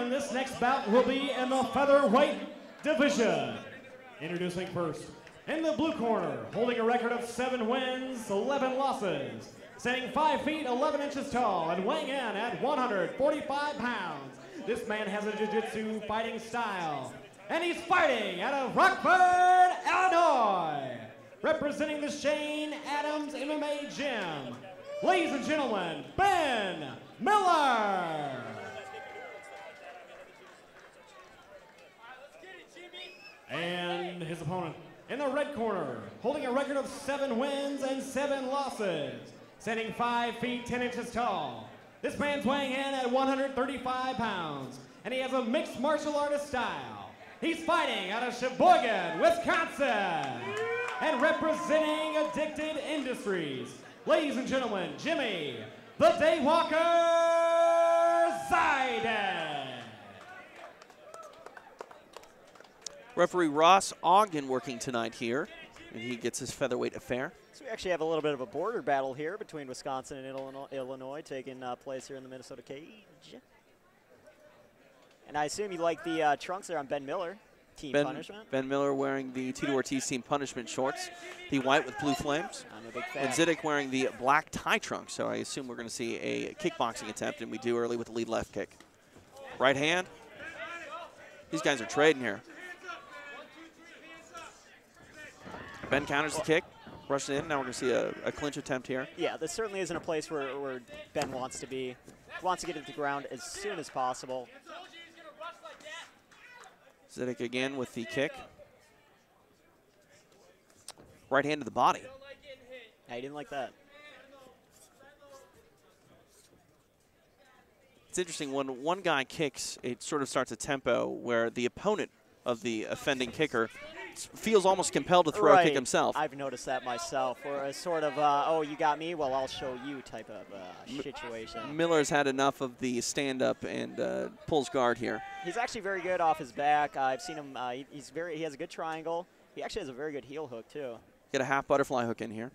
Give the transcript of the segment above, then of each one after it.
And this next bout will be in the featherweight division. Introducing first, in the blue corner, holding a record of 7 wins, 11 losses, standing 5 feet 11 inches tall and weighing in at 145 pounds. This man has a jiu-jitsu fighting style, and he's fighting out of Rockford, Illinois, representing the Shane Adams MMA Gym. Ladies and gentlemen, Ben Miller. And his opponent in the red corner, holding a record of 7 wins and 7 losses, standing 5 feet 10 inches tall. This man's weighing in at 135 pounds, and he has a mixed martial artist style. He's fighting out of Sheboygan, Wisconsin, and representing Addicted Industries. Ladies and gentlemen, Jimmy, the Daywalker Zidek. Referee Ross Ogden working tonight here, and he gets his featherweight affair. So we actually have a little bit of a border battle here between Wisconsin and Illinois taking place here in the Minnesota cage. And I assume you like the trunks there on Ben Miller, Team Punishment. Ben Miller wearing the Tito Ortiz Team Punishment shorts, the white with blue flames. I'm a big fan. And Zidek wearing the black tie trunks, so I assume we're going to see a kickboxing attempt, and we do early with the lead left kick. Right hand. These guys are trading here. Ben counters the kick, rushes in. Now we're going to see a clinch attempt here. Yeah, this certainly isn't a place where Ben wants to be. He wants to get to the ground as soon as possible. Zidek again with the kick. Right hand to the body. Yeah, he didn't like that. It's interesting, when one guy kicks, it sort of starts a tempo where the opponent of the offending kicker feels almost compelled to throw a kick himself. I've noticed that myself, or a sort of, oh, you got me, well, I'll show you type of situation. Miller's had enough of the stand-up and pulls guard here. He's actually very good off his back. I've seen him, he has a good triangle. He actually has a very good heel hook, too. Get a half butterfly hook in here.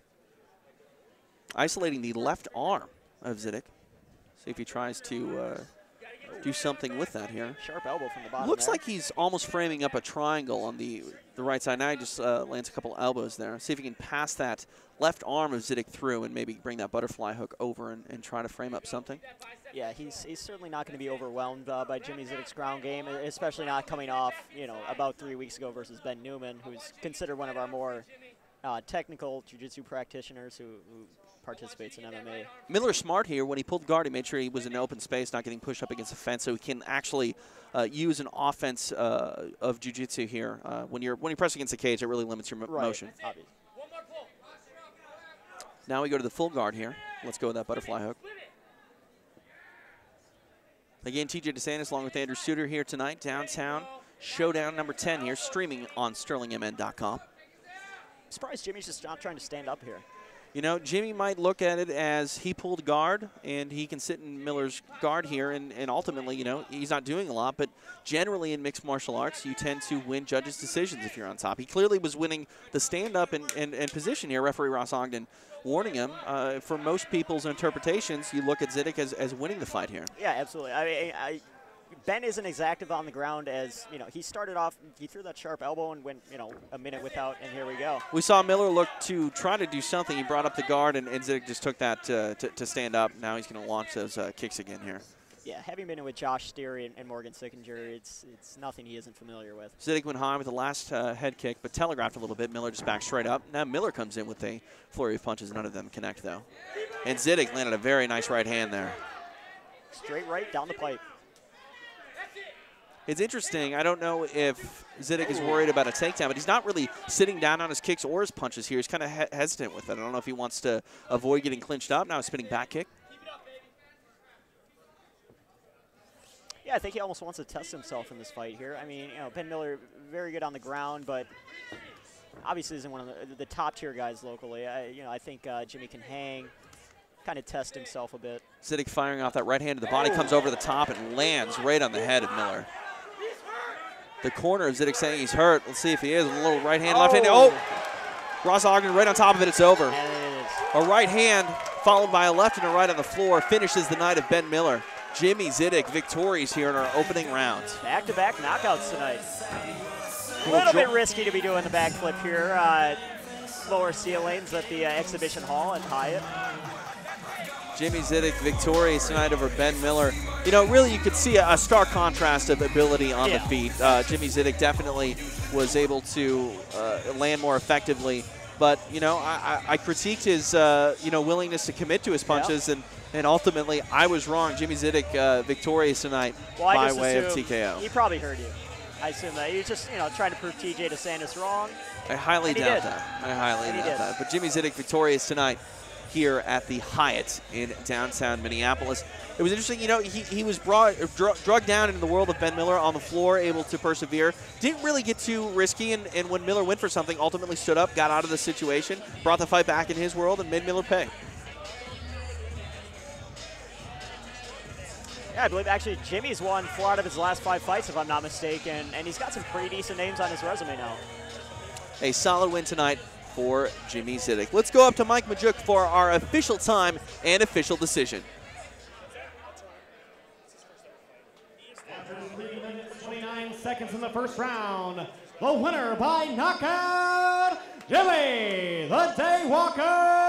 Isolating the left arm of Zidek. See if he tries to do something with that here. Sharp elbow from the bottom. Looks there. like he's almost framing up a triangle on the right side. Now he just lands a couple elbows there. See if he can pass that left arm of Zidek through and maybe bring that butterfly hook over and try to frame up something. Yeah, he's certainly not going to be overwhelmed by Jimmy Zidek's ground game, especially not coming off, about 3 weeks ago versus Ben Newman, who's considered one of our more technical jiu-jitsu practitioners who participates in MMA. Miller's smart here. When he pulled guard, he made sure he was in open space, not getting pushed up against the fence, so he can actually use an offense of jiu-jitsu here. When you press against the cage, it really limits your motion. Obviously. Now we go to the full guard here. Let's go with that butterfly hook. Again, TJ DeSantis along with Andrew Suter here tonight, downtown. Showdown number 10 here, streaming on SterlingMN.com. Surprised Jimmy's just not trying to stand up here. Jimmy might look at it as he pulled guard, and he can sit in Miller's guard here, and ultimately, he's not doing a lot, but generally in mixed martial arts, you tend to win judges' decisions if you're on top. He clearly was winning the stand-up and position here. Referee Ross Ogden warning him. For most people's interpretations, you look at Zidek as winning the fight here. Yeah, absolutely. Ben isn't as active on the ground as, he started off, he threw that sharp elbow and went, a minute without, and here we go. We saw Miller look to try to do something. He brought up the guard, and Zidek just took that to stand up. Now he's going to launch those kicks again here. Yeah, having been with Josh Steary and Morgan Sickinger, it's nothing he isn't familiar with. Zidek went high with the last head kick, but telegraphed a little bit. Miller just backed straight up. Now Miller comes in with a flurry of punches. None of them connect, though. And Zidek landed a very nice right hand there. Straight right down the pipe. It's interesting. I don't know if Zidek is worried about a takedown, but he's not really sitting down on his kicks or his punches here. He's kind of hesitant with it. I don't know if he wants to avoid getting clinched up. Now a spinning back kick. Yeah, I think he almost wants to test himself in this fight here. I mean, Ben Miller, very good on the ground, but obviously isn't one of the top-tier guys locally. I think Jimmy can hang, kind of test himself a bit. Zidek firing off that right hand to the body, comes over the top and lands right on the head of Miller. The corner of Zidek saying he's hurt. Let's see if he is. A little right hand, left hand. Oh! Ross Ogden right on top of it. It's over. And it is. A right hand followed by a left and a right on the floor finishes the night of Ben Miller. Jimmy Zidek victorious here in our opening round. Back-to-back knockouts tonight. A little bit risky to be doing the backflip here. Lower ceilings at the exhibition hall at Hyatt. Jimmy Zidek victorious tonight over Ben Miller. You know, really you could see a stark contrast of ability on the feet. Jimmy Zidek definitely was able to land more effectively. But, you know, I critiqued his, you know, willingness to commit to his punches, and ultimately I was wrong. Jimmy Zidek victorious tonight by way of TKO. He probably heard you. I assume that. He was just, you know, trying to prove TJ DeSantis wrong. I highly doubt that. I highly doubt that. But Jimmy Zidek victorious tonight here at the Hyatt in downtown Minneapolis. It was interesting, you know, he was drugged down into the world of Ben Miller on the floor, able to persevere. Didn't really get too risky, and when Miller went for something, ultimately stood up, got out of the situation, brought the fight back in his world, and made Miller pay. Yeah, I believe actually Jimmy's won 4 out of his last 5 fights, if I'm not mistaken, and he's got some pretty decent names on his resume now. A solid win tonight for Jimmy Zidek. Let's go up to Mike Majuk for our official time and official decision. After 3 minutes, 29 seconds in the first round, the winner by knockout, Jimmy the Daywalker